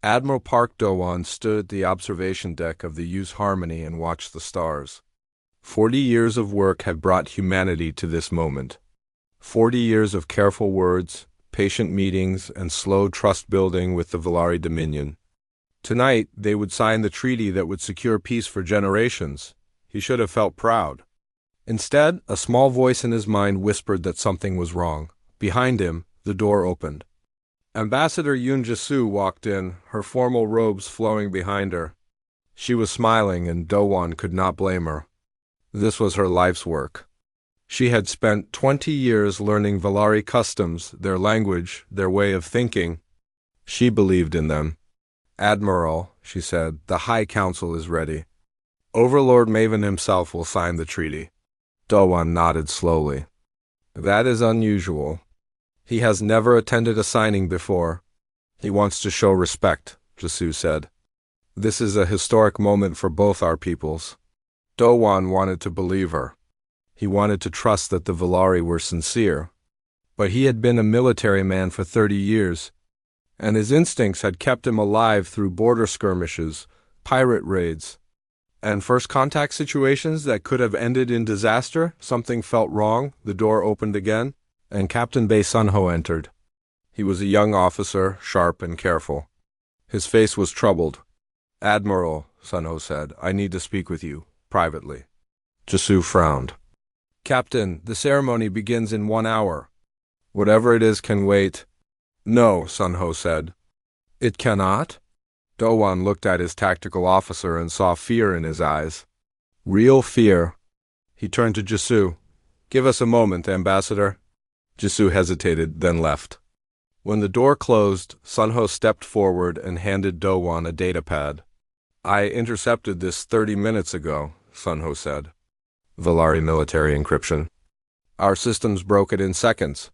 Admiral Park Do-won stood at the observation deck of the U's Harmony and watched the stars. 40 years of work had brought humanity to this moment. 40 years of careful words, patient meetings, and slow trust-building with the Valari Dominion. Tonight, they would sign the treaty that would secure peace for generations. He should have felt proud. Instead, a small voice in his mind whispered that something was wrong. Behind him, the door opened. Ambassador Yoon Jae-soo walked in, her formal robes flowing behind her. She was smiling, and Do-won could not blame her. This was her life's work. She had spent 20 years learning Valari customs, their language, their way of thinking. She believed in them. "Admiral," she said, "the High Council is ready. Overlord Maven himself will sign the treaty." Do-won nodded slowly. "That is unusual. He has never attended a signing before. He wants to show respect," Jae-soo said. "This is a historic moment for both our peoples." Do-won wanted to believe her. He wanted to trust that the Valari were sincere. But he had been a military man for 30 years, and his instincts had kept him alive through border skirmishes, pirate raids, and first contact situations that could have ended in disaster. Something felt wrong. The door opened again, and Captain Bae Sun-ho entered. He was a young officer, sharp and careful. His face was troubled. "Admiral," Sun-ho said, "I need to speak with you, privately." Jae-soo frowned. "Captain, the ceremony begins in 1 hour. Whatever it is can wait." "No," Sun-ho said. "It cannot?" Do-won looked at his tactical officer and saw fear in his eyes. Real fear. He turned to Jae-soo. "Give us a moment, Ambassador." Jae-soo hesitated, then left. When the door closed, Sun-ho stepped forward and handed Do-won a datapad. "I intercepted this 30 minutes ago," Sun-ho said. "Valari military encryption. Our systems broke it in seconds.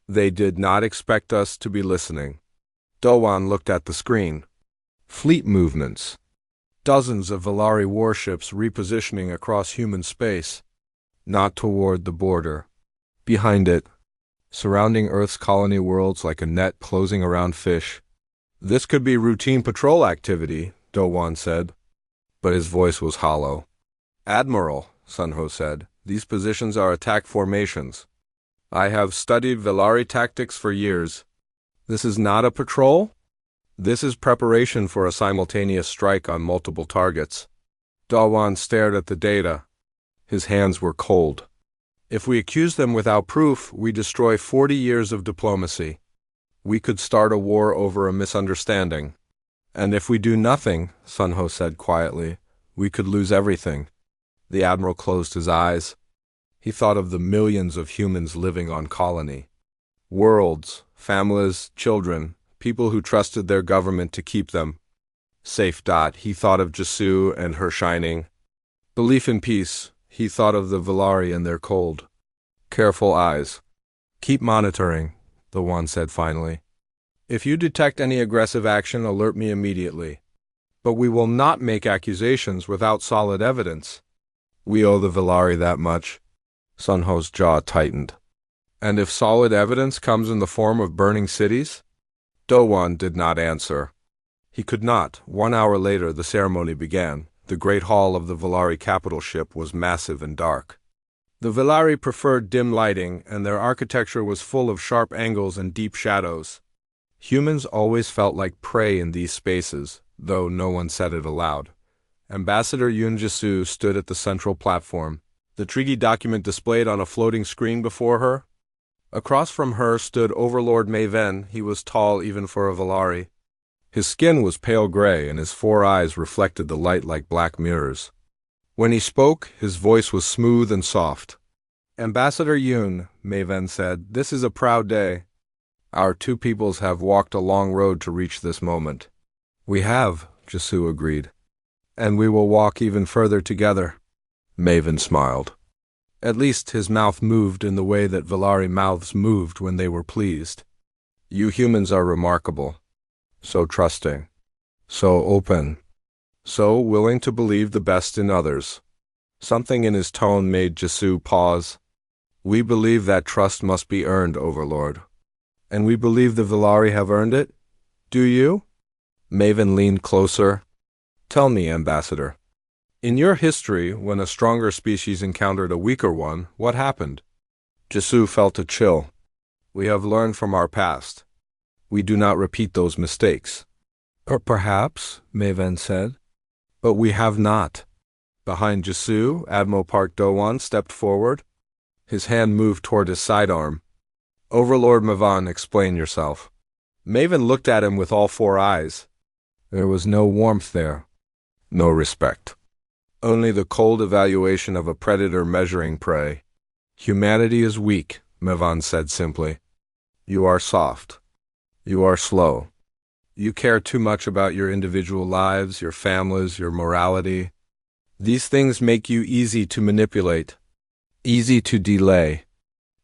They did not expect us to be listening." Do-won looked at the screen. Fleet movements. Dozens of Valari warships repositioning across human space. Not toward the border. Behind it. Surrounding Earth's colony worlds like a net closing around fish. "This could be routine patrol activity," Do-won said. But his voice was hollow. "Admiral," Sun-ho said, "these positions are attack formations. I have studied Valari tactics for years. This is not a patrol? This is preparation for a simultaneous strike on multiple targets." Do-won stared at the data. His hands were cold. "If we accuse them without proof, we destroy 40 years of diplomacy. We could start a war over a misunderstanding. And if we do nothing," Sun-ho said quietly, "we could lose everything." The Admiral closed his eyes. He thought of the millions of humans living on colony. Worlds, families, children, people who trusted their government to keep them safe. He thought of Jae-soo and her shining belief in peace. He thought of the Valari and their cold, careful eyes. "Keep monitoring," the one said finally. "If you detect any aggressive action, alert me immediately. But we will not make accusations without solid evidence. We owe the Valari that much." Sun-ho's jaw tightened. "And if solid evidence comes in the form of burning cities?" Do-won did not answer. He could not. 1 hour later, the ceremony began. The great hall of the Valari capital ship was massive and dark. The Valari preferred dim lighting, and their architecture was full of sharp angles and deep shadows. Humans always felt like prey in these spaces, though no one said it aloud. Ambassador Yoon Jae-soo stood at the central platform, the treaty document displayed on a floating screen before her. Across from her stood Overlord Maven. He was tall even for a Valari. His skin was pale gray, and his 4 eyes reflected the light like black mirrors. When he spoke, his voice was smooth and soft. "Ambassador Yoon," Maven said, "this is a proud day. Our two peoples have walked a long road to reach this moment." "We have," Jae-soo agreed. "And we will walk even further together." Maven smiled. At least his mouth moved in the way that Valari mouths moved when they were pleased. "You humans are remarkable. So trusting. So open. So willing to believe the best in others." Something in his tone made Jae-soo pause. "We believe that trust must be earned, Overlord. And we believe the Valari have earned it? Do you?" Maven leaned closer. Tell me, Ambassador. In your history, when a stronger species encountered a weaker one, what happened? Jisoo felt a chill. We have learned from our past. We do not repeat those mistakes. Perhaps, Maven said. But we have not. Behind Jisoo, Admiral Park Do-won stepped forward. His hand moved toward his sidearm. Overlord Mavan, explain yourself. Maven looked at him with all four eyes. There was no warmth there. No respect. Only the cold evaluation of a predator measuring prey. Humanity is weak, Mavan said simply. You are soft. You are slow. You care too much about your individual lives, your families, your morality. These things make you easy to manipulate, easy to delay,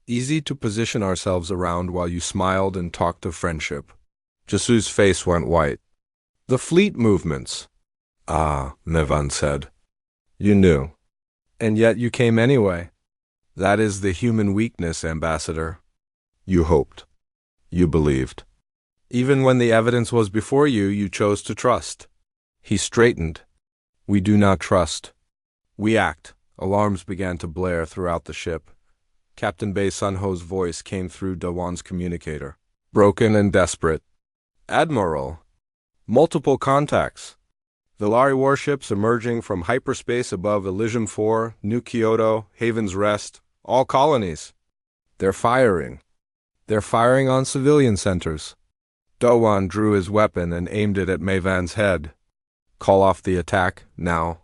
easy to position ourselves around while you smiled and talked of friendship. Jisoo's face went white. The fleet movements. Ah, Mavan said. You knew. And yet you came anyway. That is the human weakness, Ambassador. You hoped. You believed. Even when the evidence was before you, you chose to trust. He straightened. We do not trust. We act. Alarms began to blare throughout the ship. Captain Bae Sunho's voice came through Do-won's communicator. Broken and desperate. Admiral. Multiple contacts. Vilari warships emerging from hyperspace above Elysium 4, New Kyoto, Haven's Rest, all colonies. They're firing. They're firing on civilian centers. Do-won drew his weapon and aimed it at Maven's head. Call off the attack, now.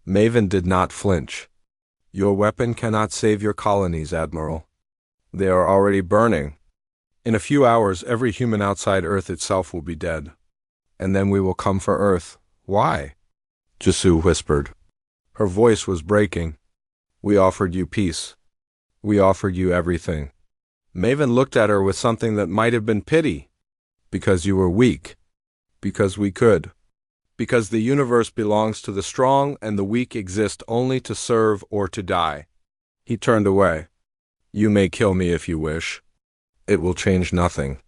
Maven did not flinch. Your weapon cannot save your colonies, Admiral. They are already burning. In a few hours, every human outside Earth itself will be dead. And then we will come for Earth. Why? Jisoo whispered. Her voice was breaking. We offered you peace. We offered you everything. Maven looked at her with something that might have been pity. Because you were weak. Because we could. Because the universe belongs to the strong and the weak exist only to serve or to die. He turned away. You may kill me if you wish. It will change nothing.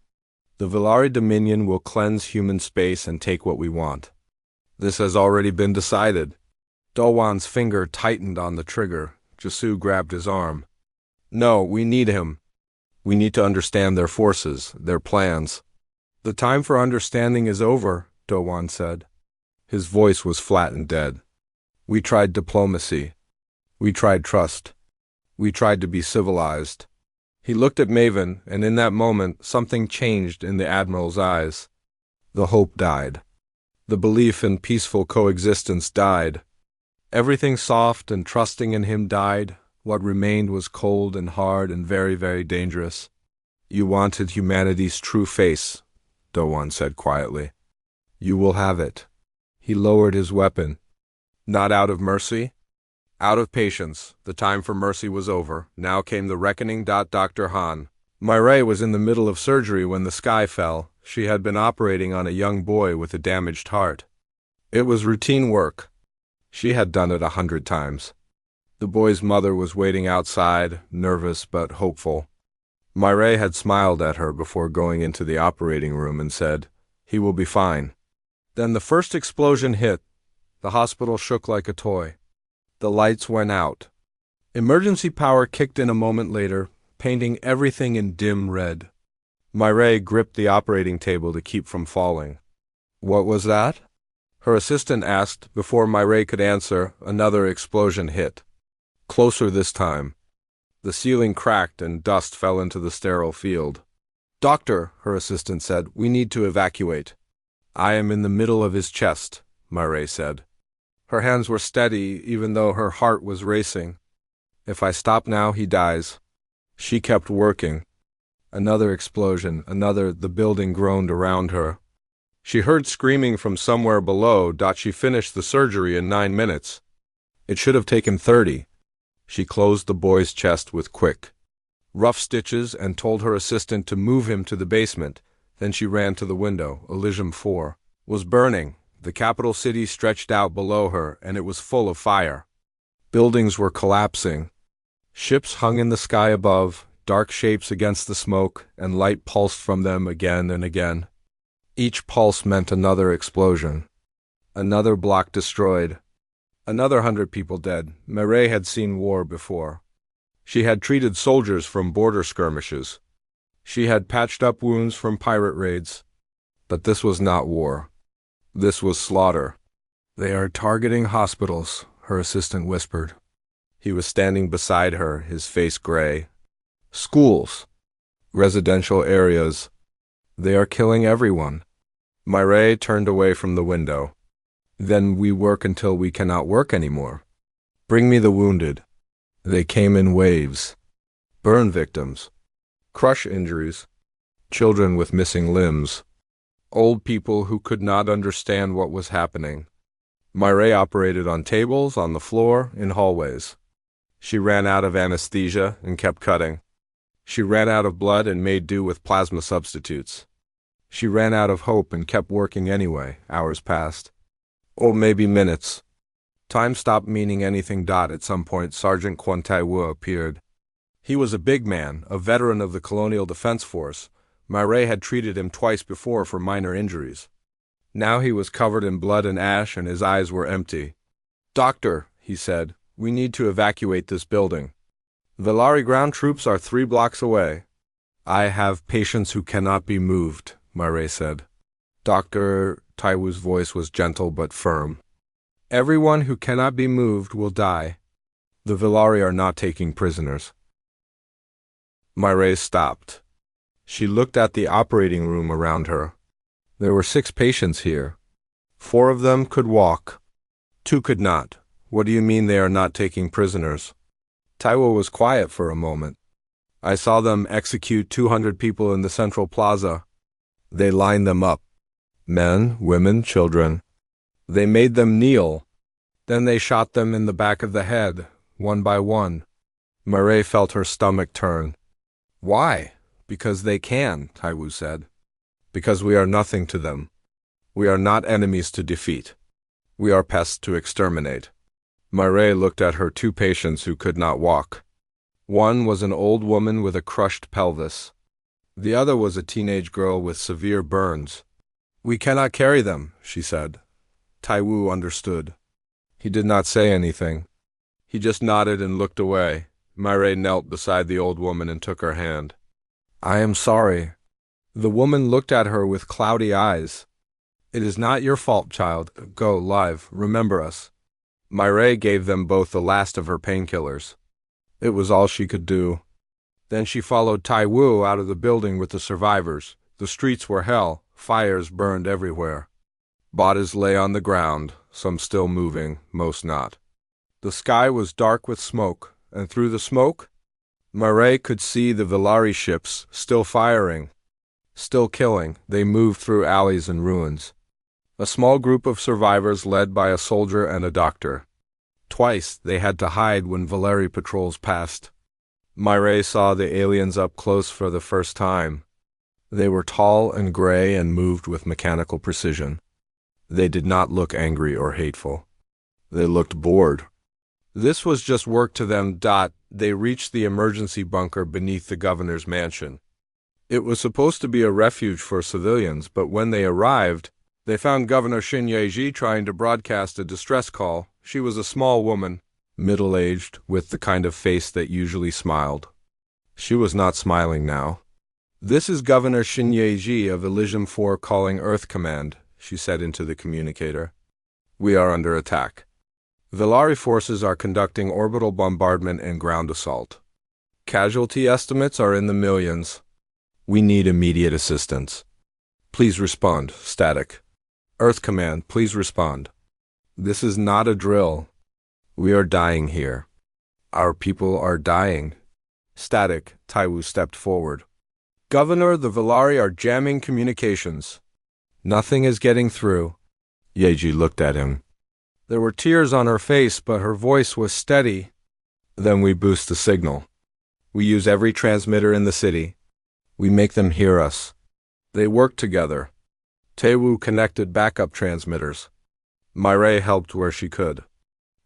The Vilari Dominion will cleanse human space and take what we want. This has already been decided. Do-won's finger tightened on the trigger. Jisoo grabbed his arm. No, we need him. We need to understand their forces, their plans. The time for understanding is over, Do-won said. His voice was flat and dead. We tried diplomacy. We tried trust. We tried to be civilized. He looked at Maven, and in that moment, something changed in the Admiral's eyes. The hope died. The belief in peaceful coexistence died. Everything soft and trusting in him died. What remained was cold and hard and very, very dangerous. You wanted humanity's true face, Do-won said quietly. You will have it. He lowered his weapon. Not out of mercy? Out of patience. The time for mercy was over. Now came the reckoning. Dr. Han. Mireille was in the middle of surgery when the sky fell. She had been operating on a young boy with a damaged heart. It was routine work. She had done it 100 times. The boy's mother was waiting outside, nervous but hopeful. Mireille had smiled at her before going into the operating room and said, "He will be fine." Then the first explosion hit. The hospital shook like a toy. The lights went out. Emergency power kicked in a moment later, painting everything in dim red. Mireille gripped the operating table to keep from falling. What was that? Her assistant asked. Before Mireille could answer, another explosion hit. Closer this time. The ceiling cracked and dust fell into the sterile field. Doctor, her assistant said, we need to evacuate. I am in the middle of his chest, Mireille said. Her hands were steady, even though her heart was racing. If I stop now, he dies. She kept working. Another explosion, another. The building groaned around her. She heard screaming from somewhere below. She finished the surgery in 9 minutes. It should have taken 30. She closed the boy's chest with quick, rough stitches and told her assistant to move him to the basement. Then she ran to the window. Elysium 4 was burning. The capital city stretched out below her, and it was full of fire. Buildings were collapsing. Ships hung in the sky above, dark shapes against the smoke, and light pulsed from them again and again. Each pulse meant another explosion. Another block destroyed. Another 100 people dead. Mireille had seen war before. She had treated soldiers from border skirmishes. She had patched up wounds from pirate raids. But this was not war. This was slaughter. "They are targeting hospitals," her assistant whispered. He was standing beside her, his face gray. "Schools. Residential areas. They are killing everyone." Mireille turned away from the window. "Then we work until we cannot work anymore. Bring me the wounded." They came in waves. Burn victims. Crush injuries. Children with missing limbs. Old people who could not understand what was happening. Mireille operated on tables, on the floor, in hallways. She ran out of anesthesia and kept cutting. She ran out of blood and made do with plasma substitutes. She ran out of hope and kept working anyway. Hours passed. Or maybe minutes. Time stopped meaning anything. At some point, Sergeant Quantaiwu appeared. He was a big man, a veteran of the Colonial Defense Force. Mireille had treated him twice before for minor injuries. Now he was covered in blood and ash, and his eyes were empty. "Doctor," he said, "we need to evacuate this building. Velari ground troops are 3 blocks away." "I have patients who cannot be moved," Mireille said. Dr. Taiwu's voice was gentle but firm. "Everyone who cannot be moved will die. The Velari are not taking prisoners." Mireille stopped. She looked at the operating room around her. There were 6 patients here. 4 of them could walk. 2 could not. "What do you mean they are not taking prisoners?" Taiwo was quiet for a moment. "I saw them execute 200 people in the central plaza. They lined them up. Men, women, children. They made them kneel. Then they shot them in the back of the head, one by one." Mireille felt her stomach turn. "Why?" "Because they can," Taiwu said. "Because we are nothing to them. We are not enemies to defeat. We are pests to exterminate." Mireille looked at her 2 patients who could not walk. One was an old woman with a crushed pelvis. The other was a teenage girl with severe burns. "We cannot carry them," she said. Taiwu understood. He did not say anything. He just nodded and looked away. Mireille knelt beside the old woman and took her hand. "I am sorry." The woman looked at her with cloudy eyes. "It is not your fault, child. Go, live. Remember us." Mireille gave them both the last of her painkillers. It was all she could do. Then she followed Taiwu out of the building with the survivors. The streets were hell. Fires burned everywhere. Bodies lay on the ground, some still moving, most not. The sky was dark with smoke, and through the smoke, Mireille could see the Velari ships, still firing, still killing. They moved through alleys and ruins. A small group of survivors led by a soldier and a doctor. Twice they had to hide when Velari patrols passed. Mireille saw the aliens up close for the first time. They were tall and gray and moved with mechanical precision. They did not look angry or hateful. They looked bored. This was just work to them. They reached the emergency bunker beneath the governor's mansion. It was supposed to be a refuge for civilians, but when they arrived, they found Governor Xin Yeji trying to broadcast a distress call. She was a small woman, middle-aged, with the kind of face that usually smiled. She was not smiling now. "This is Governor Xin Yeji of Elysium 4 calling Earth Command," she said into the communicator. "We are under attack. Velari forces are conducting orbital bombardment and ground assault. Casualty estimates are in the millions. We need immediate assistance. Please respond. Static. Earth Command, please respond. This is not a drill. We are dying here. Our people are dying." Static. Taiwu stepped forward. "Governor, the Velari are jamming communications. Nothing is getting through." Yeji looked at him. There were tears on her face, but her voice was steady. "Then we boost the signal. We use every transmitter in the city. We make them hear us." They worked together. Taiwu connected backup transmitters. Mireille helped where she could.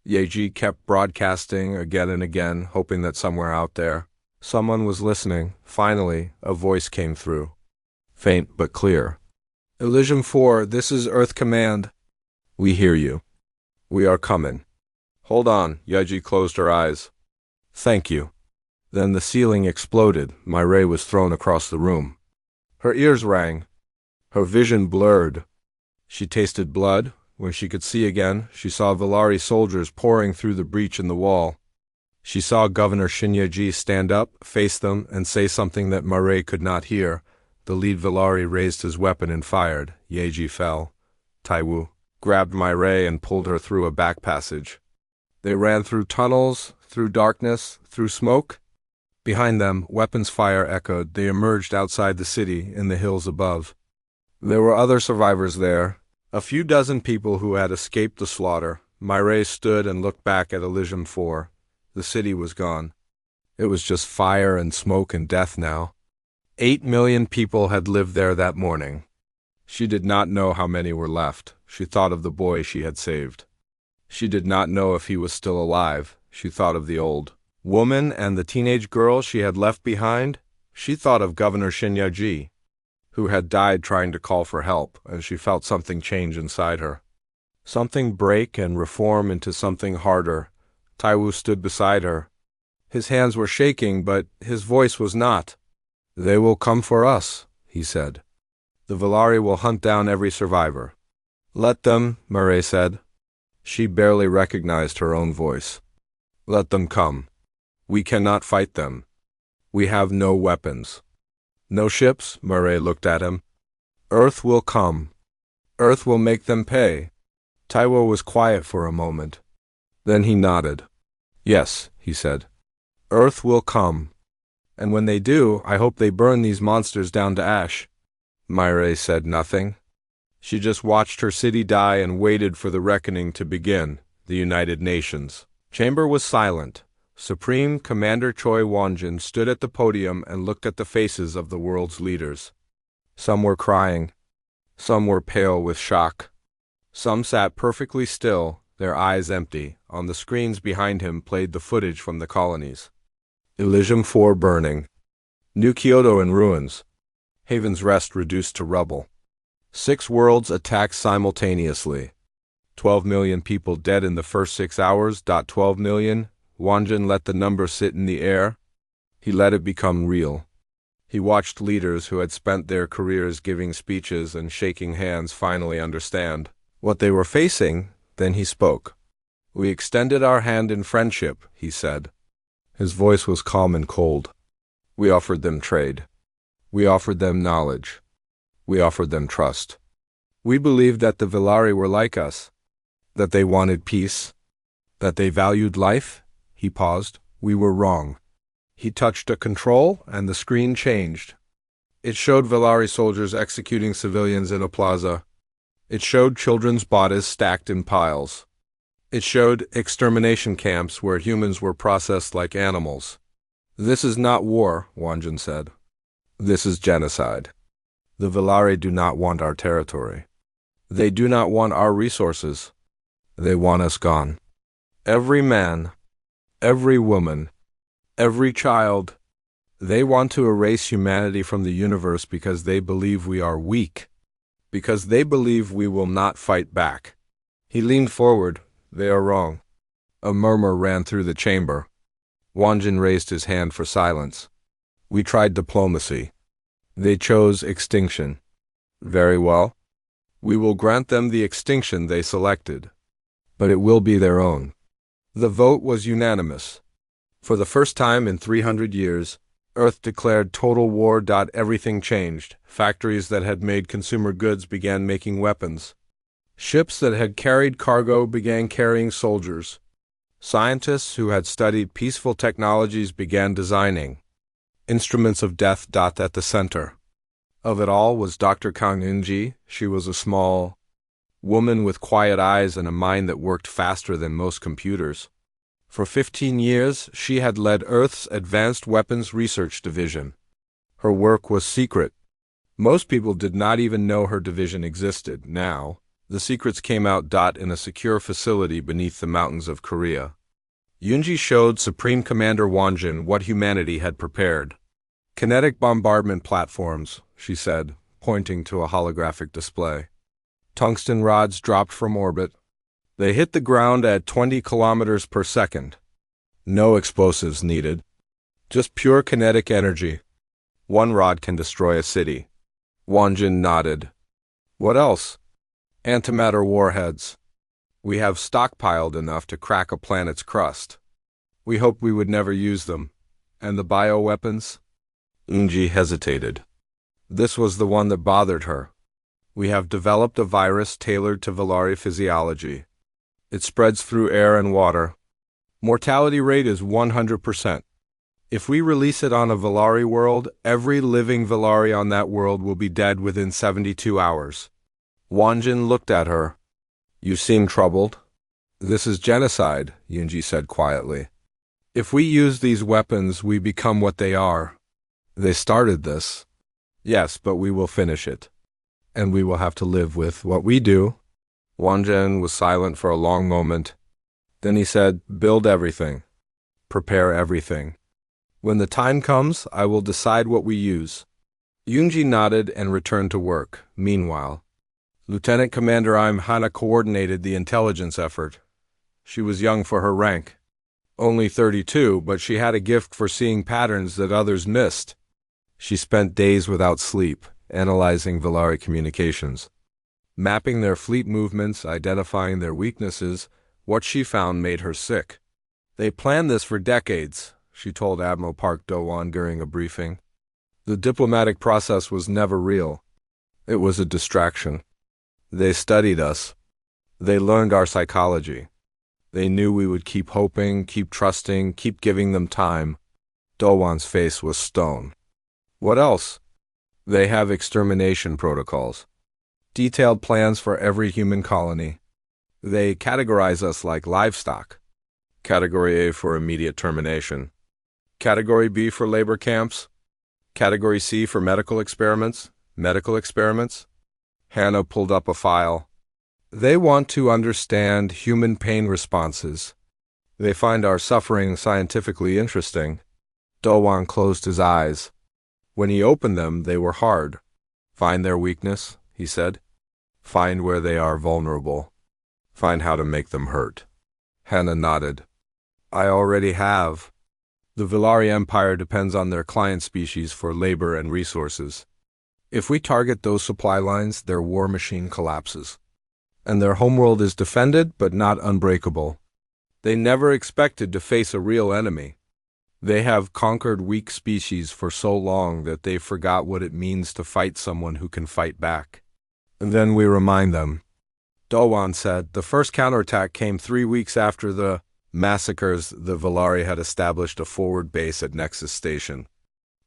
Yeji kept broadcasting again and again, hoping that somewhere out there, someone was listening. Finally, a voice came through. Faint but clear. Elysium 4, this is Earth Command. We hear you. We are coming. Hold on, Yaji closed her eyes. Thank you. Then the ceiling exploded. My ray was thrown across the room. Her ears rang. Her vision blurred. She tasted blood. When she could see again, she saw Valari soldiers pouring through the breach in the wall. She saw Governor Shinyaji stand up, face them, and say something that Mare could not hear. The lead Valari raised his weapon and fired. Yeji fell. Taiwu grabbed Mare and pulled her through a back passage. They ran through tunnels, through darkness, through smoke. Behind them, weapons fire echoed. They emerged outside the city, in the hills above. There were other survivors there, a few dozen people who had escaped the slaughter. Mare stood and looked back at Elysium 4. The city was gone. It was just fire and smoke and death now. 8 million people had lived there that morning. She did not know how many were left. She thought of the boy she had saved. She did not know if he was still alive. She thought of the old woman and the teenage girl she had left behind. She thought of Governor Shinyaji, who had died trying to call for help, and she felt something change inside her. Something break and reform into something harder. Taiwu stood beside her. His hands were shaking, but his voice was not. They will come for us, he said. The Valari will hunt down every survivor. Let them, Mare said. She barely recognized her own voice. Let them come. We cannot fight them. We have no weapons. No ships, Mare looked at him. Earth will come. Earth will make them pay. Taiwo was quiet for a moment. Then he nodded. Yes, he said. Earth will come. And when they do, I hope they burn these monsters down to ash. Mare said nothing. She just watched her city die and waited for the reckoning to begin, the United Nations. Chamber was silent. Supreme Commander Choi Wanjin stood at the podium and looked at the faces of the world's leaders. Some were crying. Some were pale with shock. Some sat perfectly still, their eyes empty. On the screens behind him played the footage from the colonies. Elysium 4 burning. New Kyoto in ruins. Haven's Rest reduced to rubble. 6 worlds attacked simultaneously. 12 million people dead in the first 6 hours. 12 million. Wanjin let the number sit in the air. He let it become real. He watched leaders who had spent their careers giving speeches and shaking hands finally understand what they were facing. Then he spoke. We extended our hand in friendship, he said. His voice was calm and cold. We offered them trade. We offered them knowledge. We offered them trust. We believed that the Valari were like us, that they wanted peace, that they valued life. He paused. We were wrong. He touched a control, and the screen changed. It showed Valari soldiers executing civilians in a plaza. It showed children's bodies stacked in piles. It showed extermination camps where humans were processed like animals. This is not war, Wanjin said. This is genocide. The Valari do not want our territory. They do not want our resources. They want us gone. Every man, every woman, every child, they want to erase humanity from the universe because they believe we are weak, because they believe we will not fight back. He leaned forward. They are wrong. A murmur ran through the chamber. Wanjin raised his hand for silence. We tried diplomacy. They chose extinction. Very well. We will grant them the extinction they selected. But it will be their own. The vote was unanimous. For the first time in 300 years, Earth declared total war. Everything changed. Factories that had made consumer goods began making weapons. Ships that had carried cargo began carrying soldiers. Scientists who had studied peaceful technologies began designing instruments of death. At the center of it all was Dr. Kang Eunji. She was a small woman with quiet eyes and a mind that worked faster than most computers. For 15 years, she had led Earth's Advanced Weapons Research Division. Her work was secret. Most people did not even know her division existed. Now, the secrets came out. In a secure facility beneath the mountains of Korea. Yunji showed Supreme Commander Wanjin what humanity had prepared. Kinetic bombardment platforms, she said. pointing to a holographic display. Tungsten rods dropped from orbit. They hit the ground at 20 kilometers per second. No explosives needed. Just pure kinetic energy. One rod can destroy a city. Wanjin nodded. What else? Antimatter warheads. We have stockpiled enough to crack a planet's crust. We hoped we would never use them. And the bioweapons? Unji hesitated. This was the one that bothered her. We have developed a virus tailored to Valari physiology. It spreads through air and water. Mortality rate is 100%. If we release it on a Valari world, every living Valari on that world will be dead within 72 hours. Wanjin looked at her. You seem troubled. This is genocide, Yunji said quietly. If we use these weapons, we become what they are. They started this. Yes, but we will finish it. And we will have to live with what we do. Wanjin was silent for a long moment. Then he said, build everything. Prepare everything. When the time comes, I will decide what we use. Yunji nodded and returned to work. Meanwhile, Lieutenant Commander Hana coordinated the intelligence effort. She was young for her rank. Only 32, but she had a gift for seeing patterns that others missed. She spent days without sleep, analyzing Valari communications, mapping their fleet movements, identifying their weaknesses. What she found made her sick. They planned this for decades, she told Admiral Park Do-won during a briefing. The diplomatic process was never real. It was a distraction. They studied us. They learned our psychology. They knew we would keep hoping, keep trusting, keep giving them time. Do-won's face was stone. What else? They have extermination protocols. Detailed plans for every human colony. They categorize us like livestock. Category A for immediate termination. Category B for labor camps. Category C for medical experiments. Hannah pulled up a file. They want to understand human pain responses. They find our suffering scientifically interesting. Do-won closed his eyes. When he opened them, they were hard. Find their weakness, he said. Find where they are vulnerable. Find how to make them hurt. Hannah nodded. I already have. The Valari Empire depends on their client species for labor and resources. If we target those supply lines, their war machine collapses. And their homeworld is defended, but not unbreakable. They never expected to face a real enemy. They have conquered weak species for so long that they forgot what it means to fight someone who can fight back. And then we remind them. Do-won said, the first counterattack came 3 weeks after the massacres. The Valari had established a forward base at Nexus Station.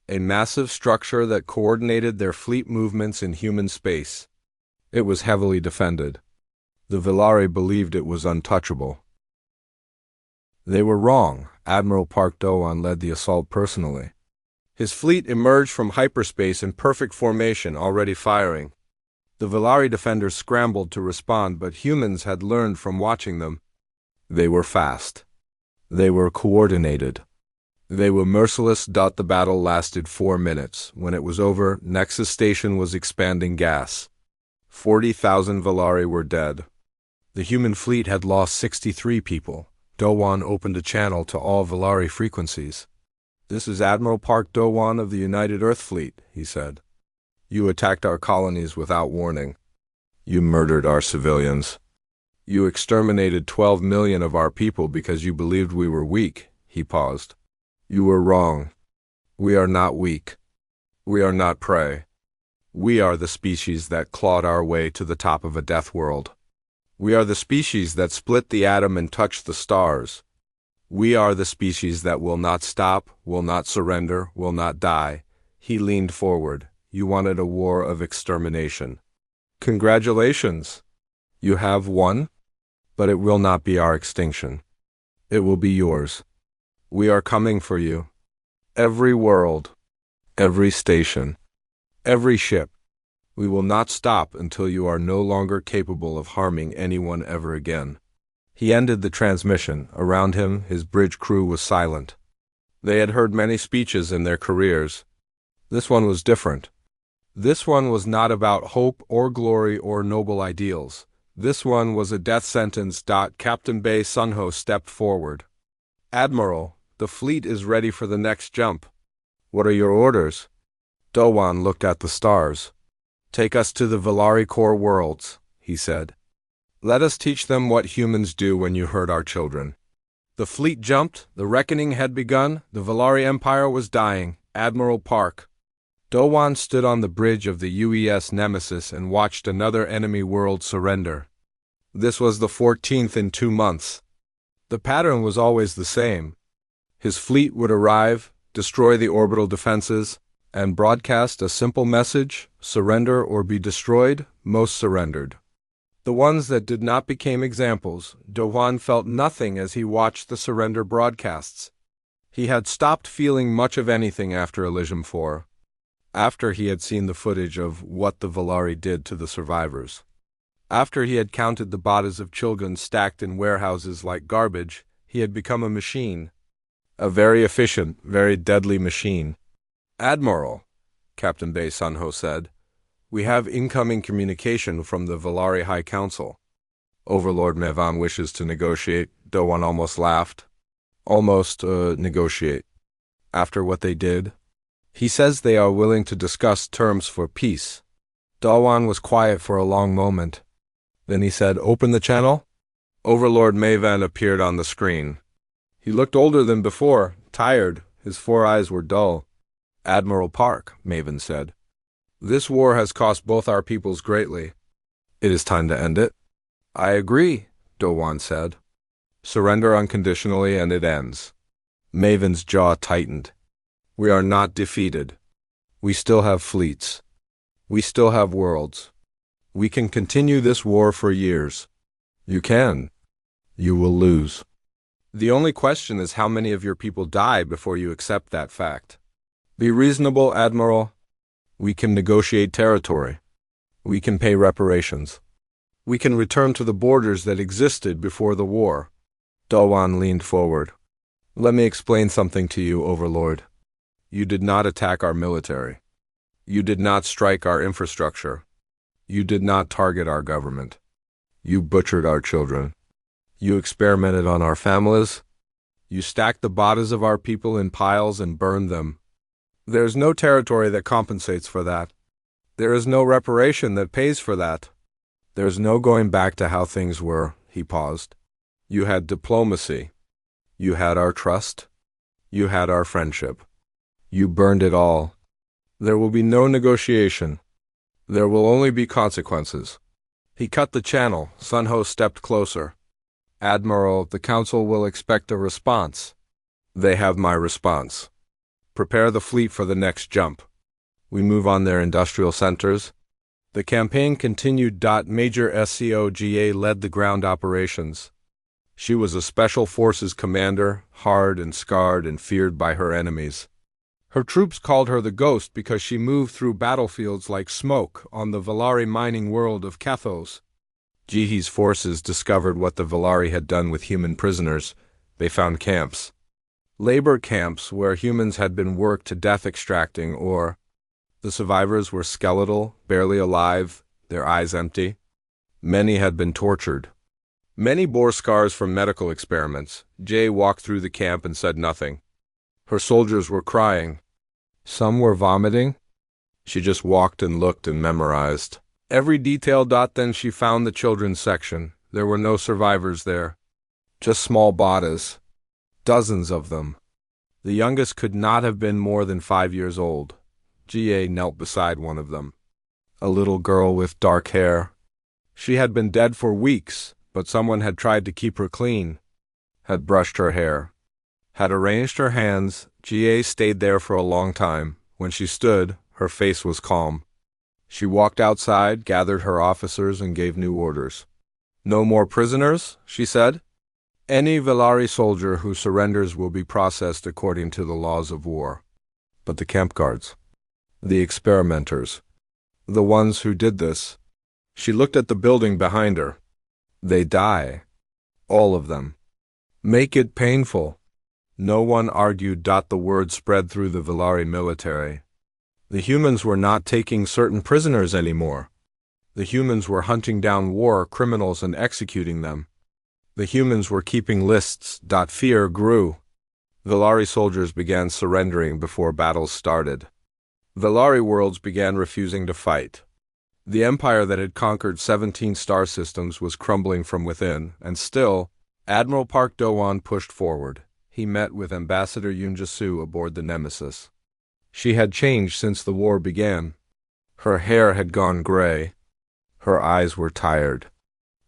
A massive structure that coordinated their fleet movements in human space. It was heavily defended. The Valari believed it was untouchable. They were wrong. Admiral Park Do-won led the assault personally. His fleet emerged from hyperspace in perfect formation, already firing. The Valari defenders scrambled to respond, but humans had learned from watching them. They were fast. They were coordinated. They were merciless. The battle lasted 4 minutes. When it was over, Nexus Station was expanding gas. 40,000 Valari were dead. The human fleet had lost 63 people. Do-won opened a channel to all Valari frequencies. This is Admiral Park Do-won of the United Earth Fleet, he said. You attacked our colonies without warning. You murdered our civilians. You exterminated 12 million of our people because you believed we were weak, he paused. You were wrong. We are not weak. We are not prey. We are the species that clawed our way to the top of a death world. We are the species that split the atom and touched the stars. We are the species that will not stop, will not surrender, will not die. He leaned forward. You wanted a war of extermination. Congratulations. You have won, but it will not be our extinction. It will be yours. We are coming for you. Every world, every station, every ship. We will not stop until you are no longer capable of harming anyone ever again. He ended the transmission. Around him, his bridge crew was silent. They had heard many speeches in their careers. This one was different. This one was not about hope or glory or noble ideals. This one was a death sentence. Captain Bei Sunho stepped forward. Admiral, the fleet is ready for the next jump. What are your orders? Dowan looked at the stars. Take us to the Valari core worlds, he said. Let us teach them what humans do when you hurt our children. The fleet jumped, the reckoning had begun, the Valari Empire was dying. Admiral Park. Dowan stood on the bridge of the UES Nemesis and watched another enemy world surrender. This was the 14th in 2 months. The pattern was always the same. His fleet would arrive, destroy the orbital defenses, and broadcast a simple message: surrender or be destroyed. Most surrendered. The ones that did not became examples. Dowan felt nothing as he watched the surrender broadcasts. He had stopped feeling much of anything after Elysium 4. After he had seen the footage of what the Valari did to the survivors. After he had counted the bodies of children stacked in warehouses like garbage, he had become a machine. A very efficient, very deadly machine. Admiral, Captain Bei Sunho said, we have incoming communication from the Valari High Council. Overlord Mevan wishes to negotiate. Dowan almost laughed. Negotiate. After what they did? He says they are willing to discuss terms for peace. Dowan was quiet for a long moment. Then he said, open the channel? Overlord Mevan appeared on the screen. He looked older than before, tired. His 4 eyes were dull. Admiral Park, Maven said. This war has cost both our peoples greatly. It is time to end it. I agree, Dowan said. Surrender unconditionally and it ends. Maven's jaw tightened. We are not defeated. We still have fleets. We still have worlds. We can continue this war for years. You can. You will lose. The only question is how many of your people die before you accept that fact. Be reasonable, Admiral. We can negotiate territory. We can pay reparations. We can return to the borders that existed before the war. Dowan leaned forward. Let me explain something to you, Overlord. You did not attack our military. You did not strike our infrastructure. You did not target our government. You butchered our children. You experimented on our families. You stacked the bodies of our people in piles and burned them. There is no territory that compensates for that. There is no reparation that pays for that. There is no going back to how things were. He paused. You had diplomacy. You had our trust. You had our friendship. You burned it all. There will be no negotiation. There will only be consequences. He cut the channel. Sunho stepped closer. Admiral, the Council will expect a response. They have my response. Prepare the fleet for the next jump. We move on their industrial centers. The campaign continued. Major SCOGA led the ground operations. She was a special forces commander, hard and scarred and feared by her enemies. Her troops called her the Ghost because she moved through battlefields like smoke on the Valari mining world of Kathos. Jihi's forces discovered what the Valari had done with human prisoners. They found camps. Labor camps where humans had been worked to death extracting, or the survivors were skeletal, barely alive, their eyes empty. Many had been tortured. Many bore scars from medical experiments. Jay walked through the camp and said nothing. Her soldiers were crying. Some were vomiting. She just walked and looked and memorized every detail. Then she found the children's section. There were no survivors there. Just small bodies. Dozens of them. The youngest could not have been more than 5 years old. Ga knelt beside one of them. A little girl with dark hair. She had been dead for weeks, but someone had tried to keep her clean. Had brushed her hair. Had arranged her hands. Ga stayed there for a long time. When she stood, her face was calm. She walked outside, gathered her officers, and gave new orders. No more prisoners, she said. Any Valari soldier who surrenders will be processed according to the laws of war. But the camp guards, the experimenters, the ones who did this. She looked at the building behind her. They die. All of them. Make it painful. No one argued. The word spread through the Valari military. The humans were not taking certain prisoners anymore. The humans were hunting down war criminals and executing them. The humans were keeping lists. Fear grew. Velari soldiers began surrendering before battles started. Velari worlds began refusing to fight. The empire that had conquered 17 star systems was crumbling from within, and still, Admiral Park Do-won pushed forward. He met with Ambassador Yoon Jae-soo aboard the Nemesis. She had changed since the war began. Her hair had gone gray. Her eyes were tired.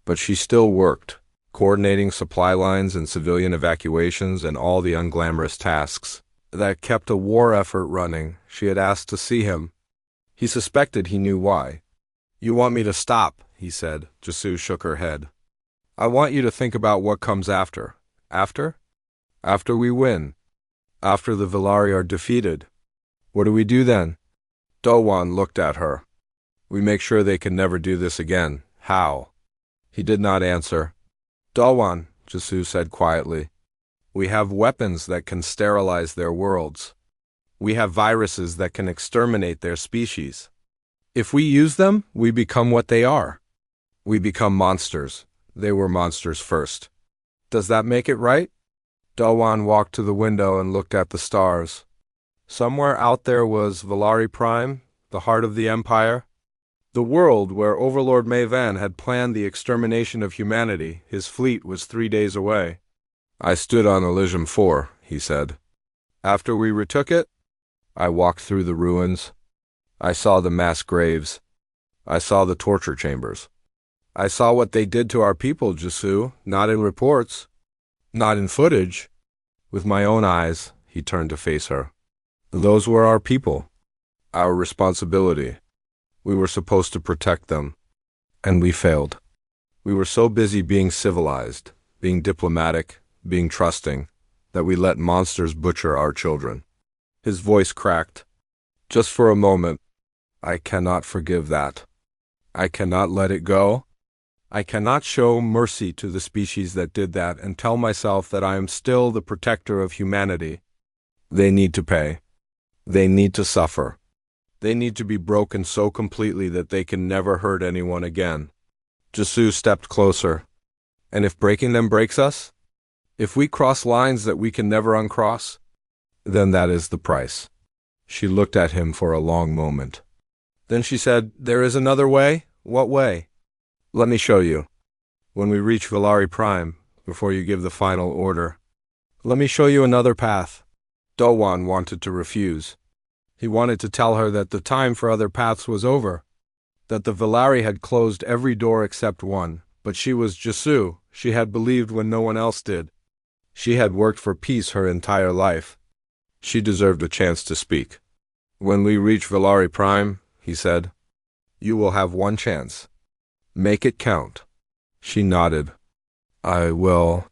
But she still worked, coordinating supply lines and civilian evacuations and all the unglamorous tasks that kept a war effort running. She had asked to see him. He suspected he knew why. "You want me to stop," he said. Jae-soo shook her head. "I want you to think about what comes after." After? After we win. After the Velari are defeated. What do we do then? Do-won looked at her. "We make sure they can never do this again." "How?" He did not answer. "Do-won," Jae-soo said quietly, "we have weapons that can sterilize their worlds. We have viruses that can exterminate their species. If we use them, we become what they are. We become monsters. They were monsters first. Does that make it right?" Do-won walked to the window and looked at the stars. Somewhere out there was Velari Prime, the heart of the Empire. The world where Overlord Mayvan had planned the extermination of humanity. His fleet was 3 days away. "I stood on Elysium 4, he said. "After we retook it, I walked through the ruins. I saw the mass graves. I saw the torture chambers. I saw what they did to our people, Jae-soo, not in reports, not in footage. With my own eyes." He turned to face her. "Those were our people, our responsibility. We were supposed to protect them, and we failed. We were so busy being civilized, being diplomatic, being trusting, that we let monsters butcher our children." His voice cracked. "Just for a moment, I cannot forgive that. I cannot let it go. I cannot show mercy to the species that did that and tell myself that I am still the protector of humanity. They need to pay. They need to suffer. They need to be broken so completely that they can never hurt anyone again." Jae-soo stepped closer. "And if breaking them breaks us? If we cross lines that we can never uncross? Then that is the price." She looked at him for a long moment. Then she said, "There is another way?" "What way?" "Let me show you. When we reach Velari Prime, before you give the final order. Let me show you another path." Do-won wanted to refuse. He wanted to tell her that the time for other paths was over, that the Velari had closed every door except one, but she was Jae-soo. She had believed when no one else did. She had worked for peace her entire life. She deserved a chance to speak. "When we reach Velari Prime," he said, "you will have one chance. Make it count." She nodded. "I will."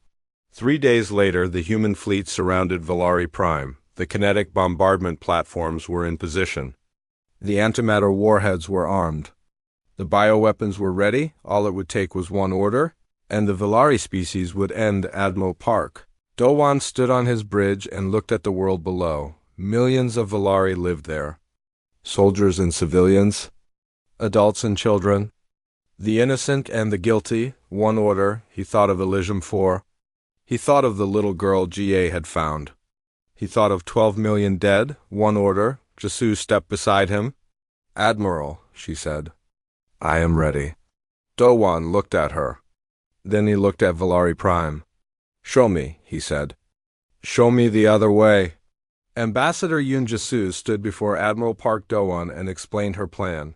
3 days later, the human fleet surrounded Velari Prime. The kinetic bombardment platforms were in position. The antimatter warheads were armed. The bioweapons were ready. All it would take was one order, and the Velari species would end Admiral Park. Do-won stood on his bridge and looked at the world below. Millions of Velari lived there. Soldiers and civilians, adults and children, the innocent and the guilty. One order. He thought of Elysium 4. He thought of the little girl Ga had found. He thought of 12 million dead. One order. Jae-soo stepped beside him. "Admiral," she said, "I am ready." Do-won looked at her. Then he looked at Velari Prime. "Show me," he said. "Show me the other way." Ambassador Yoon Jae-soo stood before Admiral Park Do-won and explained her plan.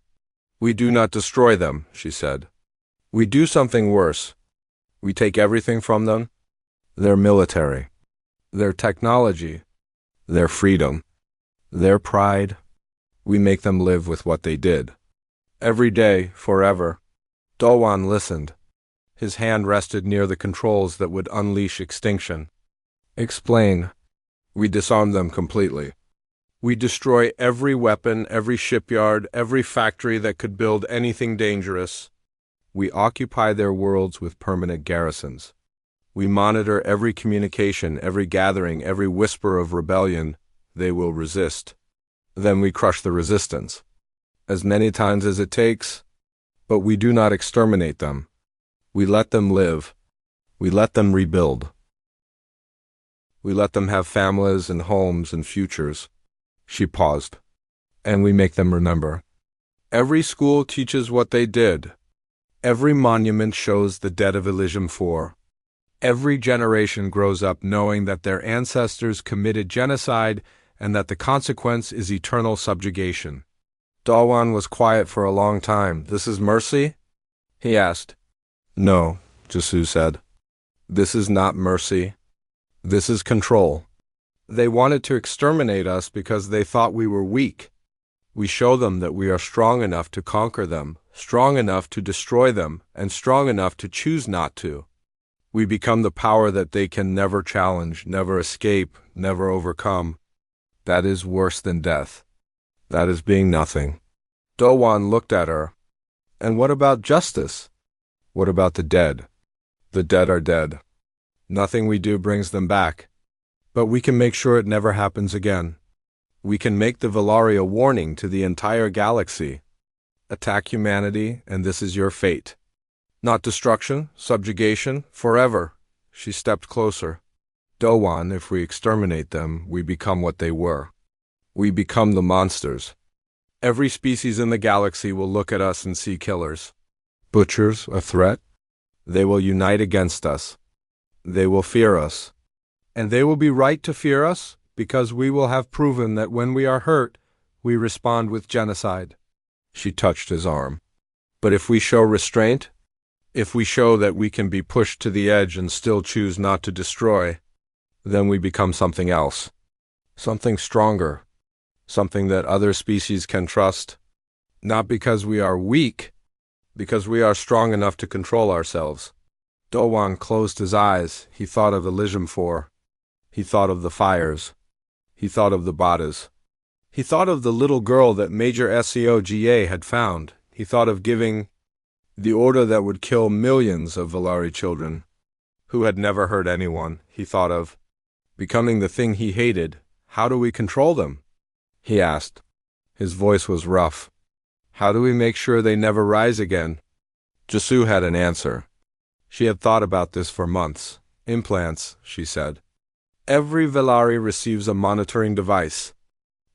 "We do not destroy them," she said. "We do something worse. We take everything from them. Their military, their technology, their freedom, their pride. We make them live with what they did. Every day, forever." Do-won listened. His hand rested near the controls that would unleash extinction. "Explain." "We disarm them completely. We destroy every weapon, every shipyard, every factory that could build anything dangerous. We occupy their worlds with permanent garrisons. We monitor every communication, every gathering, every whisper of rebellion. They will resist. Then we crush the resistance, as many times as it takes, but we do not exterminate them. We let them live. We let them rebuild. We let them have families and homes and futures. She paused. And we make them remember. Every school teaches what they did. Every monument shows the dead of Elysium 4. Every generation grows up knowing that their ancestors committed genocide and that the consequence is eternal subjugation. Dawan was quiet for a long time. "This is mercy?" he asked. "No," Jesu said. "This is not mercy. This is control. They wanted to exterminate us because they thought we were weak. We show them that we are strong enough to conquer them, strong enough to destroy them, and strong enough to choose not to. We become the power that they can never challenge, never escape, never overcome. That is worse than death. That is being nothing." Dawan looked at her. "And what about justice? What about the dead? The dead are dead. Nothing we do brings them back. But we can make sure it never happens again. We can make the Velari a warning to the entire galaxy. Attack humanity, and this is your fate. Not destruction, subjugation, forever." She stepped closer. "Dawan, if we exterminate them, we become what they were. We become the monsters. Every species in the galaxy will look at us and see killers. Butchers, a threat. They will unite against us. They will fear us. And they will be right to fear us, because we will have proven that when we are hurt, we respond with genocide." She touched his arm. "But if we show restraint, if we show that we can be pushed to the edge and still choose not to destroy, then we become something else. Something stronger. Something that other species can trust. Not because we are weak, because we are strong enough to control ourselves." Dawan closed his eyes. He thought of Elysium 4. He thought of the fires. He thought of the Badas. He thought of the little girl that Major SCOGA had found. He thought of giving the order that would kill millions of Velari children who had never hurt anyone. He thought of becoming the thing he hated. "How do we control them?" he asked. His voice was rough. "How do we make sure they never rise again?" Jesu had an answer. She had thought about this for months. "Implants," she said. "Every Velari receives a monitoring device.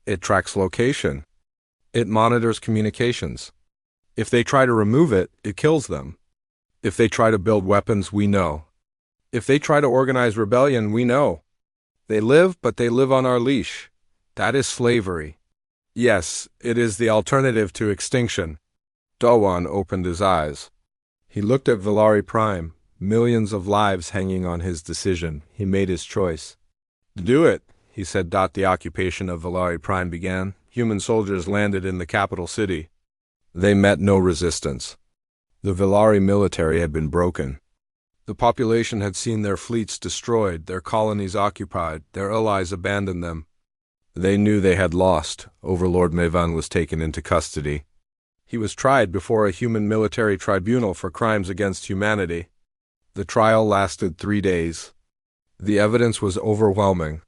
It tracks location. It monitors communications. If they try to remove it, it kills them. If they try to build weapons, we know. If they try to organize rebellion, we know. They live, but they live on our leash. That is slavery. Yes, it is the alternative to extinction." Dawan opened his eyes. He looked at Velari Prime, millions of lives hanging on his decision. He made his choice. "Do it," he said. The occupation of Velari Prime began. Human soldiers landed in the capital city. They met no resistance. The Velari military had been broken. The population had seen their fleets destroyed, their colonies occupied, their allies abandon them. They knew they had lost. Overlord Mevan was taken into custody. He was tried before a human military tribunal for crimes against humanity. The trial lasted 3 days. The evidence was overwhelming.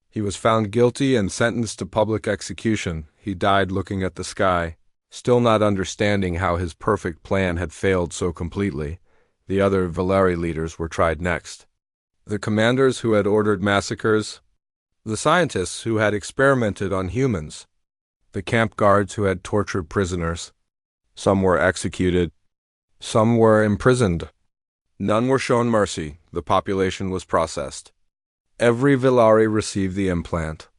He was found guilty and sentenced to public execution. He died looking at the sky, still not understanding how his perfect plan had failed so completely. The other Velari leaders were tried next. The commanders who had ordered massacres, the scientists who had experimented on humans, the camp guards who had tortured prisoners. Some were executed. Some were imprisoned. None were shown mercy. The population was processed. Every Velari received the implant.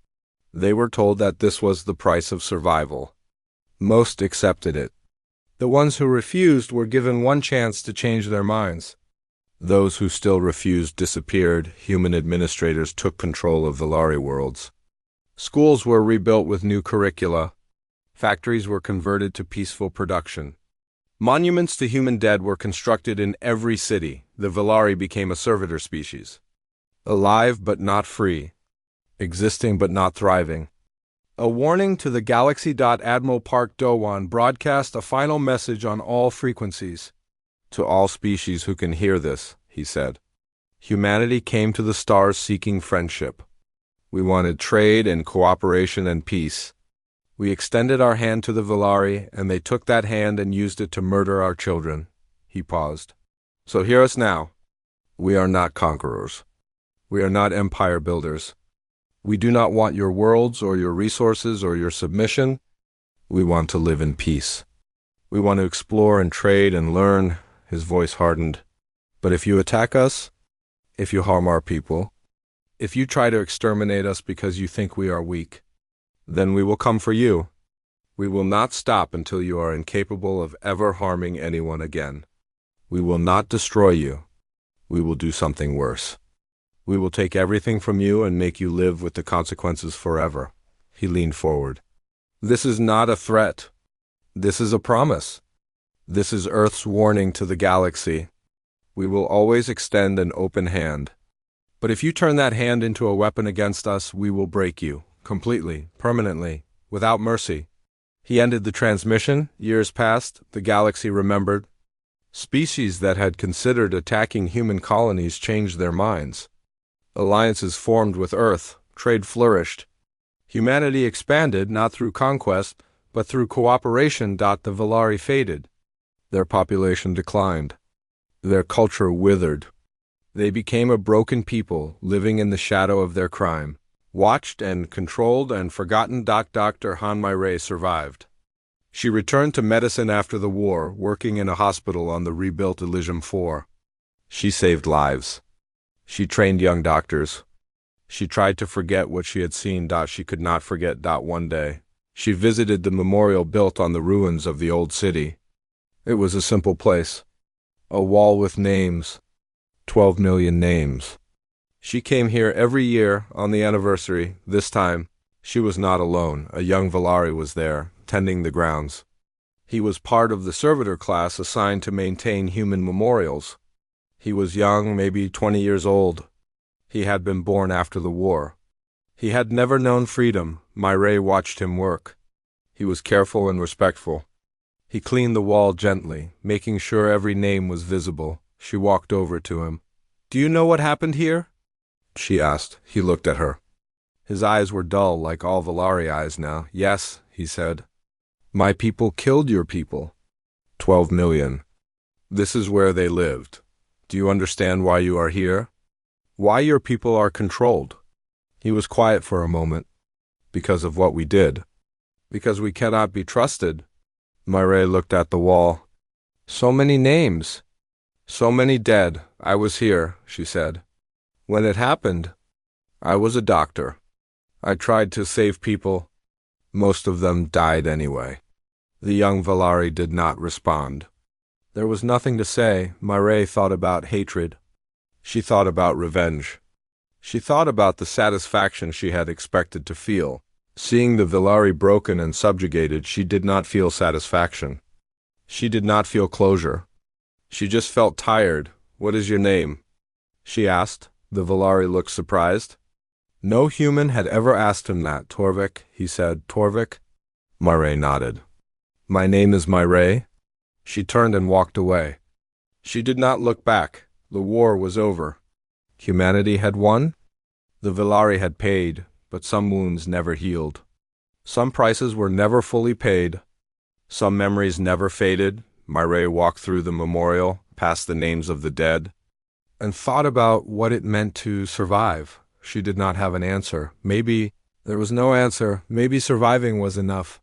They were told that this was the price of survival. Most accepted it. The ones who refused were given one chance to change their minds. Those who still refused disappeared. Human administrators took control of Velari worlds. Schools were rebuilt with new curricula. Factories were converted to peaceful production. Monuments to human dead were constructed in every city. The Velari became a servitor species. Alive but not free. Existing but not thriving. A warning to the galaxy. Admiral Park Dawan broadcast a final message on all frequencies. To all species who can hear this, he said. Humanity came to the stars seeking friendship. We wanted trade and cooperation and peace. We extended our hand to the Valari, and they took that hand and used it to murder our children. He paused. So hear us now. We are not conquerors. We are not empire builders. We do not want your worlds or your resources or your submission. We want to live in peace. We want to explore and trade and learn. His voice hardened. But if you attack us, if you harm our people, if you try to exterminate us because you think we are weak, then we will come for you. We will not stop until you are incapable of ever harming anyone again. We will not destroy you. We will do something worse. We will take everything from you and make you live with the consequences forever. He leaned forward. This is not a threat. This is a promise. This is Earth's warning to the galaxy. We will always extend an open hand. But if you turn that hand into a weapon against us, we will break you. Completely, permanently, without mercy. He ended the transmission. Years passed. The galaxy remembered. Species that had considered attacking human colonies changed their minds. Alliances formed with Earth. Trade flourished. Humanity expanded not through conquest, but through cooperation. The Valari faded. Their population declined. Their culture withered. They became a broken people, living in the shadow of their crime. Watched and controlled and forgotten. Dr. Han Myray survived. She returned to medicine after the war, working in a hospital on the rebuilt Elysium 4. She saved lives. She trained young doctors. She tried to forget what she had seen. She could not forget. One day, she visited the memorial built on the ruins of the old city. It was a simple place. A wall with names. 12 million names. She came here every year on the anniversary. This time, she was not alone. A young Valari was there, tending the grounds. He was part of the servitor class assigned to maintain human memorials. He was young, maybe 20 years old. He had been born after the war. He had never known freedom. Myray watched him work. He was careful and respectful. He cleaned the wall gently, making sure every name was visible. She walked over to him. "Do you know what happened here?" she asked. He looked at her. His eyes were dull, like all Valari eyes now. "Yes," he said. "My people killed your people. 12 million. This is where they lived. Do you understand why you are here? Why your people are controlled?" He was quiet for a moment. "Because of what we did. Because we cannot be trusted." Myray looked at the wall. "So many names. So many dead. I was here," she said. "When it happened, I was a doctor. I tried to save people. Most of them died anyway." The young Valari did not respond. There was nothing to say. Myray thought about hatred. She thought about revenge. She thought about the satisfaction she had expected to feel. Seeing the Valari broken and subjugated, she did not feel satisfaction. She did not feel closure. She just felt tired. "What is your name?" she asked. The Valari looked surprised. No human had ever asked him that. "Torvik," he said. "Torvik?" Myray nodded. "My name is Myray." She turned and walked away. She did not look back. The war was over. Humanity had won. The Valari had paid, but some wounds never healed. Some prices were never fully paid. Some memories never faded. Myray walked through the memorial, past the names of the dead, and thought about what it meant to survive. She did not have an answer. Maybe there was no answer. Maybe surviving was enough.